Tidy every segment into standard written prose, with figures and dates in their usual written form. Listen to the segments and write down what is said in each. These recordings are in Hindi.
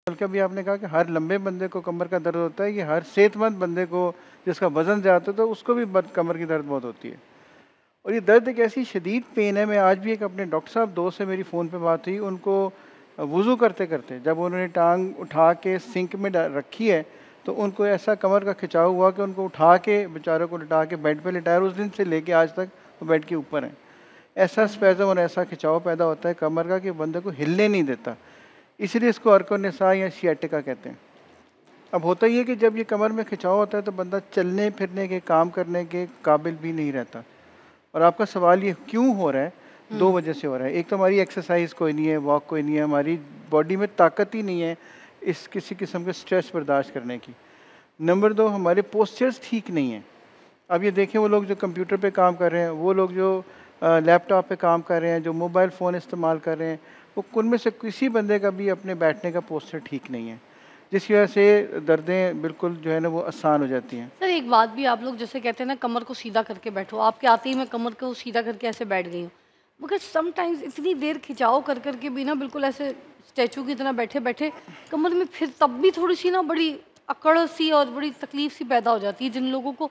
बल्कि अभी आपने कहा कि हर लंबे बंदे को कमर का दर्द होता है, ये हर सेहतमंद बंदे को जिसका वज़न ज़्यादा होता है तो उसको भी कमर की दर्द बहुत होती है। और ये दर्द एक ऐसी शदीद पेन है, मैं आज भी एक अपने डॉक्टर साहब दोस्त से मेरी फ़ोन पे बात हुई, उनको वज़ू करते-करते जब उन्होंने टाँग उठा के सिंक में रखी है, तो उनको ऐसा कमर का खिंचाव हुआ कि उनको उठा के बेचारों को लिटा के बेड पे लिटाया, उस दिन से लेके आज तक वो बेड के ऊपर हैं। ऐसा स्पैज़म और ऐसा खिंचाव पैदा होता है कमर का कि बंदे को हिलने नहीं देता। इसलिए इसको अर्को-निसा या सियाटिका कहते हैं। अब होता ये है कि जब ये कमर में खिंचाव होता है तो बंदा चलने-फिरने के, काम करने के काबिल भी नहीं रहता। और आपका सवाल ये क्यों हो रहा है? 2 वजह से हो रहा है। एक तो हमारी एक्सरसाइज़ कोई नहीं है, वॉक कोई नहीं है, हमारी बॉडी में ताकत ही नहीं है इस किसी किस्म के स्ट्रेस बर्दाश्त करने की। नंबर 2 हमारे पोस्चर्स ठीक नहीं हैं। अब ये देखें वो लोग जो कंप्यूटर पे काम कर रहे हैं, वो लोग जो लैपटॉप पे काम कर रहे हैं, जो मोबाइल फ़ोन इस्तेमाल कर रहे हैं, वो उनमें से किसी बंदे का भी अपने बैठने का पोस्चर ठीक नहीं है, जिसकी वजह से दर्दें बिल्कुल जो है ना वो आसान हो जाती हैं। सर एक बात भी, आप लोग जैसे कहते हैं ना कमर को सीधा करके बैठो, आपके आते ही मैं कमर को सीधा करके ऐसे बैठ गई हूँ, मगर समटाइम्स इतनी देर खिंचाव कर करके भी ना बिल्कुल ऐसे स्टैचू की तरह बैठे बैठे कमर में फिर तब भी थोड़ी सी ना बड़ी अकड़ सी और बड़ी तकलीफ सी पैदा हो जाती है। जिन लोगों को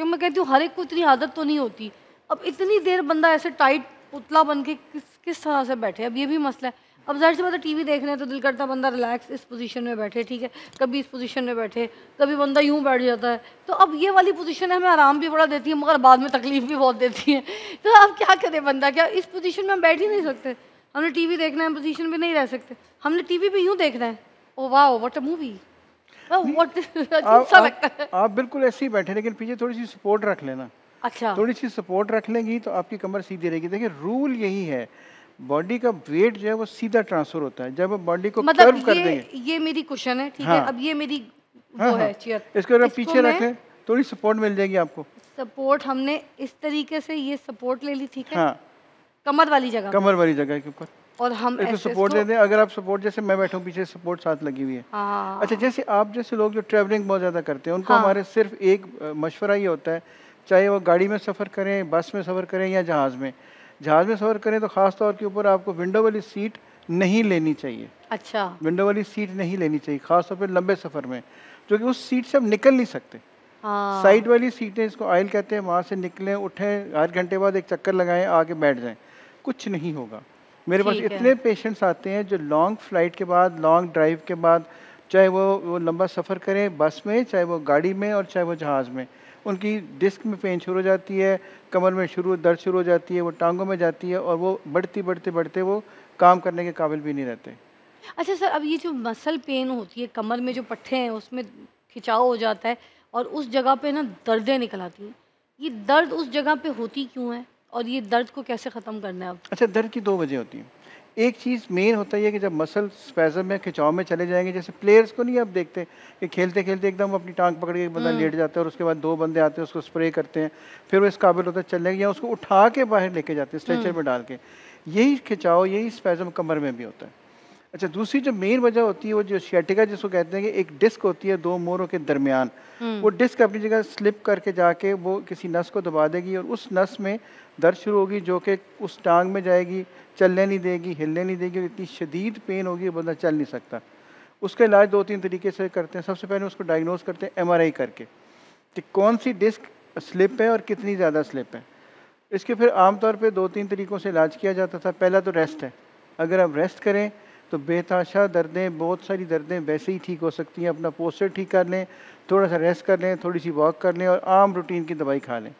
मैं कहती हूँ हर एक को इतनी आदत तो नहीं होती। अब इतनी देर बंदा ऐसे टाइट पुतला बन के किस किस तरह से बैठे, अब ये भी मसला है। अब ज़ाहिर सी बात है टीवी देख रहे हैं तो दिल करता है बंदा रिलैक्स इस पोजीशन में बैठे, ठीक है, कभी इस पोजीशन में बैठे, कभी बंदा यूं बैठ जाता है। तो अब ये वाली पोजीशन है हमें आराम भी बड़ा देती है मगर बाद में तकलीफ भी बहुत देती है। तो अब क्या करे बंदा, क्या इस पोजीशन में हम बैठ ही नहीं सकते? हमने टीवी देखना है, पोजीशन में नहीं रह सकते, हमने टीवी भी यूं देखना है। ओ वाह व्हाट अ मूवी, व्हाट अजीब सा लगता है। आप बिल्कुल ऐसे ही बैठे, लेकिन पीछे थोड़ी सी सपोर्ट रख लेना। अच्छा, थोड़ी सी सपोर्ट रख लेंगी तो आपकी कमर सीधी रहेगी। देखिए रूल यही है, बॉडी का वेट जो है वो सीधा ट्रांसफर होता है। जब आप बॉडी को मतलब कर्व कर देंगे, ये मेरी कुशन है, ठीक है, हाँ अब ये मेरी हाँ वो हाँ, है चेयर, इसको अगर आप इसको पीछे मैं रखें थोड़ी सपोर्ट मिल जाएगी आपको। सपोर्ट हमने इस तरीके से ये सपोर्ट ले ली, ठीक है, हाँ, कमर वाली जगह पे, कमर वाली जगह के ऊपर और हम इसको ऐसे सपोर्ट इसको दे दें। अगर आप सपोर्ट, जैसे मैं बैठा हूँ पीछे सपोर्ट साथ लगी हुई है। अच्छा, हाँ जैसे आप जैसे लोग जो ट्रैवलिंग बहुत ज़्यादा करते हैं, उनको हाँ हमारे सिर्फ एक मशवरा ये होता है, चाहे वो गाड़ी में सफ़र करें, बस में सफ़र करें या जहाज़ में। जहाज़ में सफ़र करें तो ख़ास तौर के ऊपर आपको विंडो वाली सीट नहीं लेनी चाहिए। अच्छा विंडो वाली सीट नहीं लेनी चाहिए, ख़ास तौर पे लंबे सफ़र में, क्योंकि उस सीट से आप निकल नहीं सकते। हाँ साइड वाली सीटें, इसको आयल कहते हैं, वहाँ से निकलें, उठें, आधे घंटे बाद एक चक्कर लगाएं, आके बैठ जाएं, कुछ नहीं होगा। मेरे पास ठीक है, इतने पेशेंट्स आते हैं जो लॉन्ग फ्लाइट के बाद, लॉन्ग ड्राइव के बाद, चाहे वो लंबा सफ़र करें बस में, चाहे वो गाड़ी में और चाहे वो जहाज़ में, उनकी डिस्क में पेन शुरू हो जाती है, कमर में दर्द शुरू हो जाती है, वो टांगों में जाती है और वो बढ़ती बढ़ते बढ़ते वो काम करने के काबिल भी नहीं रहते। अच्छा सर, अब ये जो मसल पेन होती है कमर में, जो पट्टे हैं उसमें खिंचाव हो जाता है और उस जगह पे ना दर्दें निकल आती हैं, ये दर्द उस जगह पे होती क्यों है और ये दर्द को कैसे ख़त्म करना है अब? अच्छा, दर्द की 2 वजह होती हैं। एक चीज़ मेन होता है ये कि जब मसल स्पैज़म में, खिंचाव में चले जाएँगे, जैसे प्लेयर्स को नहीं आप देखते कि खेलते-खेलते एकदम अपनी टाँग पकड़ के एक बंदा लेट जाता है और उसके बाद 2 बंदे आते हैं, उसको स्प्रे करते हैं, फिर वो इस काबिल होता है चलने के, या उसको उठा के बाहर लेके जाते हैं स्ट्रेचर में डाल के। यही खिंचाव, यही स्पैज़म कमर में भी होता है। अच्छा, दूसरी जो मेन वजह होती है वो जो सियाटिका जिसको कहते हैं, कि एक डिस्क होती है 2 मोरों के दरमियान, वो डिस्क अपनी जगह स्लिप करके जाके वो किसी नस को दबा देगी और उस नस में दर्द शुरू होगी, जो कि उस टांग में जाएगी, चलने नहीं देगी, हिलने नहीं देगी और इतनी शदीद पेन होगी बंदा चल नहीं सकता। उसका इलाज 2-3 तरीके से करते हैं। सबसे पहले उसको डायग्नोज करते हैं एमआरआई करके कि कौन सी डिस्क स्लिप है और कितनी ज़्यादा स्लिप है। इसके फिर आमतौर पे 2-3 तरीक़ों से इलाज किया जाता था। पहला तो रेस्ट है, अगर आप रेस्ट करें तो बेतहाशा दर्दें, बहुत सारी दर्दें वैसे ही ठीक हो सकती हैं। अपना पोस्चर ठीक कर लें, थोड़ा सा रेस्ट कर लें, थोड़ी सी वॉक कर लें और आम रूटीन की दवाई खा लें।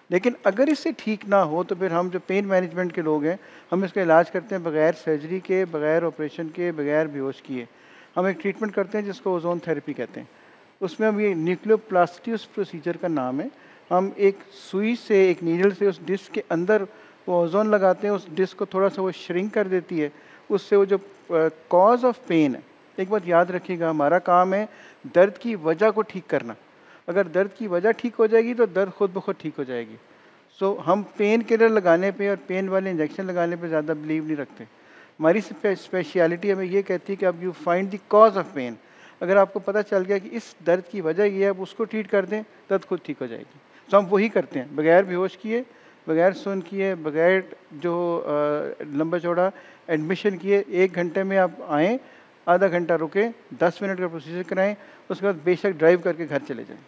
लेकिन अगर इससे ठीक ना हो तो फिर हम जो पेन मैनेजमेंट के लोग हैं, हम इसका इलाज करते हैं बग़ैर सर्जरी के, बग़ैर ऑपरेशन के, बग़ैर बेहोश किए। हम एक ट्रीटमेंट करते हैं जिसको ओज़ोन थेरेपी कहते हैं। उसमें हम ये न्यूक्लियोप्लास्टी उस प्रोसीजर का नाम है। हम एक सुई से, एक नीडल से उस डिस्क के अंदर वो ओज़ोन लगाते हैं, उस डिस्क को थोड़ा सा वो श्रिंक कर देती है। उससे वो जो कॉज ऑफ पेन है, एक बात याद रखिएगा, हमारा काम है दर्द की वजह को ठीक करना। अगर दर्द की वजह ठीक हो जाएगी तो दर्द खुद ब खुद ठीक हो जाएगी। सो हम पेन किलर लगाने पे और पेन वाले इंजेक्शन लगाने पे ज़्यादा बिलीव नहीं रखते। हमारी स्पेशलिटी हमें ये कहती है कि अब you find the cause of pain. अगर आपको पता चल गया कि इस दर्द की वजह ये है, अब उसको ट्रीट कर दें, दर्द खुद ठीक हो जाएगी। तो हम वही करते हैं, बगैर बेहोश किए, बगैर सुन किए, बगैर जो लंबा चौड़ा एडमिशन किए। 1 घंटे में आप आएँ, आधा घंटा रुके, 10 मिनट का प्रोसीजर कराएं, उसके बाद बेशक ड्राइव करके घर चले जाएं।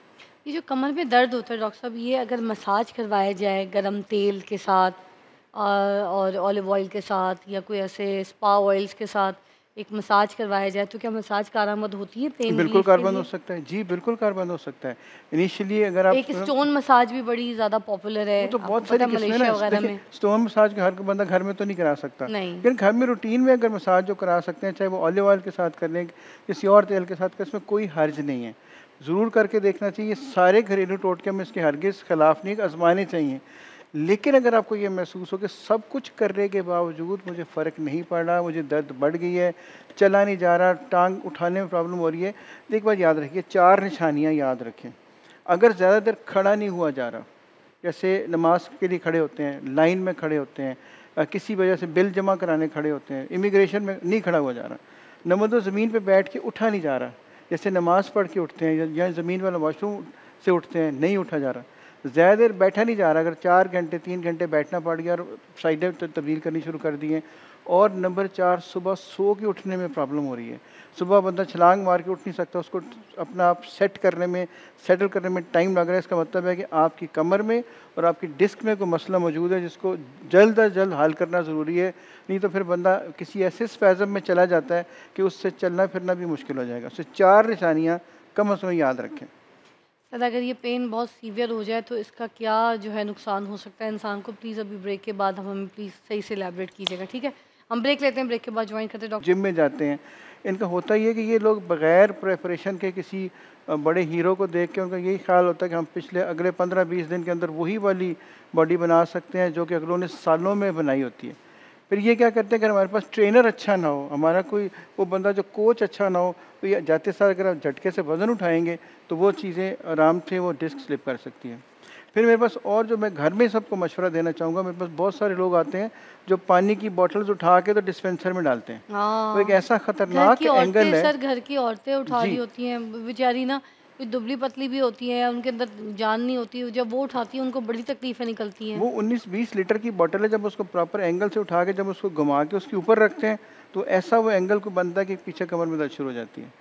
ये जो कमर में दर्द होता है डॉक्टर साहब, ये अगर मसाज करवाया जाए गरम तेल के साथ और ऑलिव ऑयल के साथ या कोई ऐसे स्पा ऑयल्स के साथ एक मसाज करवाया जाए, तो क्या मसाज कारआमद होती है पेन बिल्कुल रिलीफ के कारबंद हो लिए? सकता है जी, बिल्कुल कारबंद हो सकता है। इनिशियली अगर आप एक स्टोन मसाज भी बड़ी ज़्यादा पॉपुलर है, वो तो आपको बहुत पता सारी है किस्में ना, मलेशिया वगैरह देखिए में। स्टोन मसाज का हर कोई बंदा घर में तो नहीं करा सकता, नहीं। लेकिन घर में रूटीन में अगर मसाज जो करा सकते हैं, चाहे वो ऑलिव ऑयल के साथ कर लें, किसी और तेल के साथ कर, इसमें कोई हर्ज नहीं है। ज़रूर करके देखना चाहिए। सारे घरेलू टोटके में इसके हरगिज़ खिलाफ नहीं, आजमाने चाहिए। लेकिन अगर आपको ये महसूस हो कि सब कुछ करने के बावजूद मुझे फ़र्क नहीं पड़ रहा, मुझे दर्द बढ़ गई है, चला नहीं जा रहा, टांग उठाने में प्रॉब्लम हो रही है, तो एक बात याद रखिए, 4 निशानियाँ याद रखें। अगर ज़्यादा देर खड़ा नहीं हुआ जा रहा, जैसे नमाज के लिए खड़े होते हैं, लाइन में खड़े होते हैं, किसी वजह से बिल जमा कराने खड़े होते हैं, इमिग्रेशन में नहीं खड़ा हुआ जा रहा, नंबर 2 ज़मीन पे बैठ के उठा नहीं जा रहा, जैसे नमाज पढ़ के उठते हैं या ज़मीन वाला वॉशरूम से उठते हैं, नहीं उठा जा रहा, ज़्यादा देर बैठा नहीं जा रहा, अगर 4 घंटे 3 घंटे बैठना पड़ गया और साइडें तब्दील करनी शुरू कर दी हैं, और नंबर 4 सुबह सो के उठने में प्रॉब्लम हो रही है। सुबह बंदा छलांग मार के उठ नहीं सकता, उसको अपना आप सेट करने में, सेटल करने में टाइम लग रहा है। इसका मतलब है कि आपकी कमर में और आपकी डिस्क में कोई मसला मौजूद है, जिसको जल्द अज जल्द हल करना ज़रूरी है। नहीं तो फिर बंदा किसी ऐसे स्पैज़म में चला जाता है कि उससे चलना फिरना भी मुश्किल हो जाएगा। उससे 4 निशानियाँ कम अज़ कम याद रखें। सर अगर ये पेन बहुत सीवियर हो जाए तो इसका क्या जो है नुकसान हो सकता है इंसान को? प्लीज़ अभी ब्रेक के बाद हम हमें प्लीज़ सही से एलैबोरेट कीजिएगा, ठीक है? हम ब्रेक लेते हैं, ब्रेक के बाद ज्वाइन करते हैं डॉक्टर। जिम में जाते हैं, इनका होता ये है कि ये लोग बग़ैर प्रिपरेशन के किसी बड़े हीरो को देख के उनका यही ख़्याल होता है कि हम पिछले अगले 15-20 दिन के अंदर वही वाली बॉडी बना सकते हैं जो कि अगलों ने सालों में बनाई होती है। फिर ये क्या करते हैं कि हमारे पास ट्रेनर अच्छा ना हो, हमारा कोई वो बंदा जो कोच अच्छा ना हो, तो ये जाते सार अगर आप झटके से वज़न उठाएँगे तो वो चीज़ें आराम से वो डिस्क स्लिप कर सकती हैं। फिर मेरे पास और जो मैं घर में सबको मशवरा देना चाहूँगा, मेरे पास बहुत सारे लोग आते हैं जो पानी की बॉटल्स उठा के तो डिस्पेंसर में डालते हैं। वो एक हाँ, ऐसा घर ख़तरनाक की एंगल औरतें है। सर, घर की औरतें उठा रही जी, होती हैं बेचारी ना, कोई दुबली पतली भी होती हैं, उनके अंदर जान नहीं होती, जब वो उठाती हैं उनको बड़ी तकलीफ़ें निकलती हैं। वो 19-20 लीटर की बॉटल है, जब उसको प्रॉपर एंगल से उठा के जब उसको घुमा के उसके ऊपर रखते हैं, तो ऐसा वो एंगल को बनता है कि पीछे कमर में दर्द शुरू हो जाती है।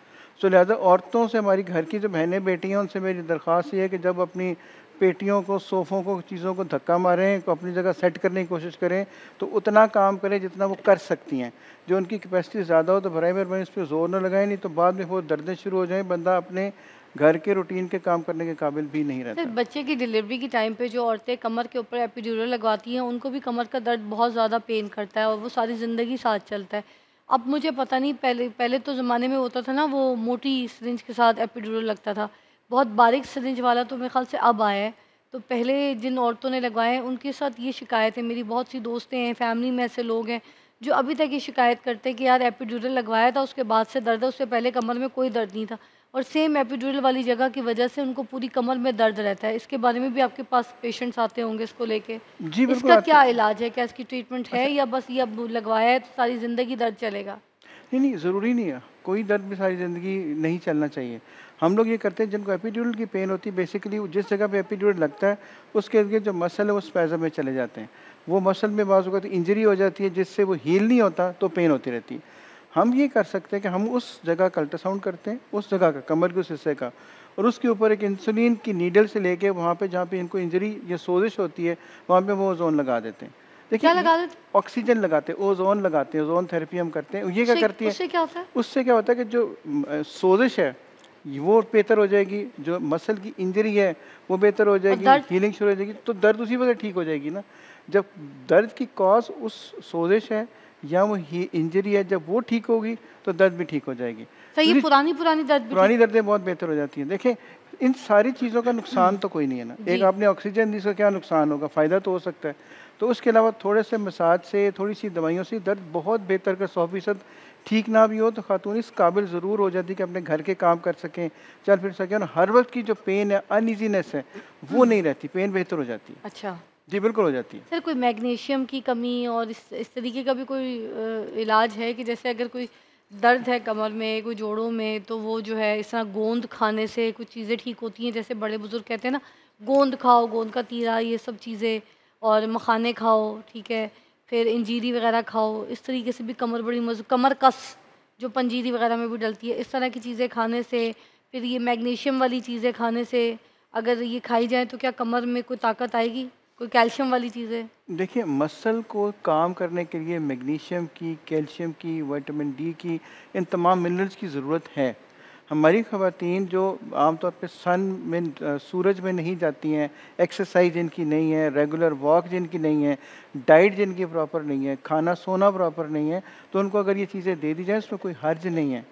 सो लिहाजा औरतों से, हमारी घर की जो बहनें बेटी हैं, उनसे मेरी दरख्वास्त ये है कि जब अपनी पेटियों को, सोफ़ों को, चीज़ों को धक्का मारें, को अपनी जगह सेट करने की कोशिश करें, तो उतना काम करें जितना वो कर सकती हैं। जो उनकी कैपेसिटी ज़्यादा हो तो बराए मेहरबानी इस पे ज़ोर ना लगाएं, नहीं तो बाद में वो दर्दें शुरू हो जाएँ, बंदा अपने घर के रूटीन के काम करने के काबिल भी नहीं सर रहता। बच्चे की डिलीवरी के टाइम पे जो औरतें कमर के ऊपर एपिड्यूरल लगवाती हैं उनको भी कमर का दर्द बहुत ज़्यादा पेन करता है और वो सारी ज़िंदगी साथ चलता है। अब मुझे पता नहीं, पहले पहले तो ज़माने में होता था ना, वो मोटी सिरिंज के साथ एपिड्यूरल लगता था। बहुत बारीक सिरिंज वाला तो मेरे ख़्याल से अब आया है। तो पहले जिन औरतों ने लगवाए हैं उनके साथ ये शिकायत है, मेरी बहुत सी दोस्तें हैं, फैमिली में ऐसे लोग हैं जो अभी तक ये शिकायत करते हैं कि यार एपिड्यूरल लगवाया था, उसके बाद से दर्द है, उससे पहले कमर में कोई दर्द नहीं था। और सेम एपिड्यूरल वाली जगह की वजह से उनको पूरी कमर में दर्द रहता है। इसके बारे में भी आपके पास पेशेंट्स आते होंगे इसको लेके? जी, बिल्कुल इसका आते क्या हैं। इलाज है? क्या इसकी ट्रीटमेंट है या बस ये अब लगवाया है तो सारी ज़िंदगी दर्द चलेगा? नहीं, नहीं, ज़रूरी नहीं है। कोई दर्द भी सारी ज़िंदगी नहीं चलना चाहिए। हम लोग ये करते हैं, जिनको एपिड्यूरल की पेन होती है, बेसिकली जिस जगह पे एपिड्यूरल लगता है, उसके इर्द-गिर्द जो मसल है वो स्पैज़म में चले जाते हैं। वो मसल में बाज़ औक़ात इंजरी हो जाती है, जिससे वो हील नहीं होता, तो पेन होती रहती है। हम ये कर सकते हैं कि हम उस जगह का अल्ट्रासाउंड करते हैं, उस जगह का, कमर के उस हिस्से का, और उसके ऊपर एक इंसुलिन की नीडल से लेके वहाँ पे जहाँ पे इनको इंजरी या सोज़िश होती है, वहाँ पे वो ओज़ोन लगा देते हैं। देखिए क्या ये लगा देते? ऑक्सीजन लगाते हैं, ओज़ोन लगाते हैं, ओज़ोन थेरेपी हम करते हैं। ये क्या उससे करती है, उससे क्या होता है? उससे क्या होता है कि जो सोज़िश है, वो बेहतर हो जाएगी, जो मसल की इंजरी है, वो बेहतर हो और जाएगी, दर्द? हीलिंग शुरू हो जाएगी, तो दर्द उसी वजह ठीक हो जाएगी ना। जब दर्द की कॉज़ उस सोज़िश है या वो ही इंजरी है, जब वो ठीक होगी, तो दर्द भी ठीक हो जाएगी। सर ये दूसरी पुरानी दर्द भी ठीक? पुरानी दर्दें बहुत बेहतर हो जाती हैं। देखें, इन सारी चीज़ों का नुकसान तो कोई नहीं है ना। एक जी। आपने ऑक्सीजन दी, इसका क्या नुकसान होगा? फ़ायदा तो हो सकता है। तो उसके अलावा थोड़े से मसाज से, थोड़ी-सी दवाइयों से दर्द बहुत बेहतर कर 100% ठीक ना भी हो तो खातून इस काबिल ज़रूर हो जाती है कि अपने घर के काम कर सकें, चल फिर सकें, और हर वक़्त की जो पेन है, अनईज़ीनेस है, वो नहीं रहती, पेन बेहतर हो जाती है। अच्छा। जी, बिल्कुल हो जाती है। सर कोई मैग्नीशियम की कमी और इस तरीके का भी कोई इलाज है कि जैसे अगर कोई दर्द है कमर में, कोई जोड़ों में, तो वो जो है इस तरह गोंद खाने से कुछ चीज़ें ठीक होती हैं? जैसे बड़े बुजुर्ग कहते हैं ना, गोंद खाओ, गोंद का तीरा, ये सब चीज़ें, और मखाने खाओ, ठीक है, फिर इंजीरी वगैरह खाओ, इस तरीके से भी कमर बड़ी कमर कस जो पंजीरी वगैरह में भी डलती है, इस तरह की चीज़ें खाने से, फिर ये मैग्नीशियम वाली चीज़ें खाने से, अगर ये खाई जाए तो क्या कमर में कोई ताकत आएगी? कोई कैल्शियम वाली चीज़ें? देखिए, मसल को काम करने के लिए मैग्नीशियम की, कैल्शियम की, विटामिन डी की, इन तमाम मिनरल्स की ज़रूरत है। हमारी ख़वातीन जो आमतौर पे सन में सूरज में नहीं जाती हैं, एक्सरसाइज जिनकी नहीं है, रेगुलर वॉक जिनकी नहीं है, डाइट जिनकी प्रॉपर नहीं है, खाना सोना प्रॉपर नहीं है, तो उनको अगर ये चीज़ें दे दी जाएँ इसमें कोई हर्ज नहीं है।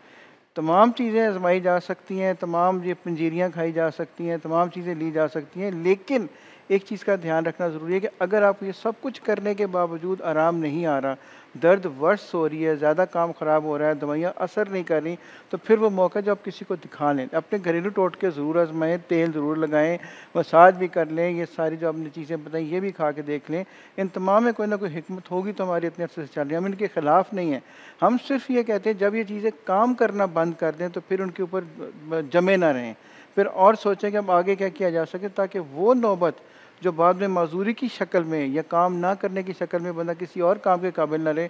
तमाम चीज़ें आज़माई जा सकती हैं, तमाम ये पंजीरियाँ खाई जा सकती हैं, तमाम चीज़ें ली जा सकती हैं, लेकिन एक चीज़ का ध्यान रखना ज़रूरी है कि अगर आप ये सब कुछ करने के बावजूद आराम नहीं आ रहा, दर्द वर्स हो रही है, ज़्यादा काम ख़राब हो रहा है, दवाइयाँ असर नहीं कर रही, तो फिर वो मौका जो आप किसी को दिखा लें। अपने घरेलू टोटके ज़रूर आज़माएँ, तेल ज़रूर लगाएँ, मसाज भी कर लें, ये सारी जो आपने चीज़ें बताई ये भी खा के देख लें। इन तमाम में कोई ना कोई हिकमत होगी तो हमारी इतने अरसे से चल रही है, हम इनके ख़िलाफ़ नहीं हैं। हम सिर्फ़ ये कहते हैं जब ये चीज़ें काम करना बंद कर दें तो फिर उनके ऊपर जमे ना रहें। फिर और सोचें कि अब आगे क्या किया जा सके ताकि वो नौबत जो बाद में माज़ूरी की शक्ल में या काम ना करने की शक्ल में बंदा किसी और काम के काबिल ना रहे,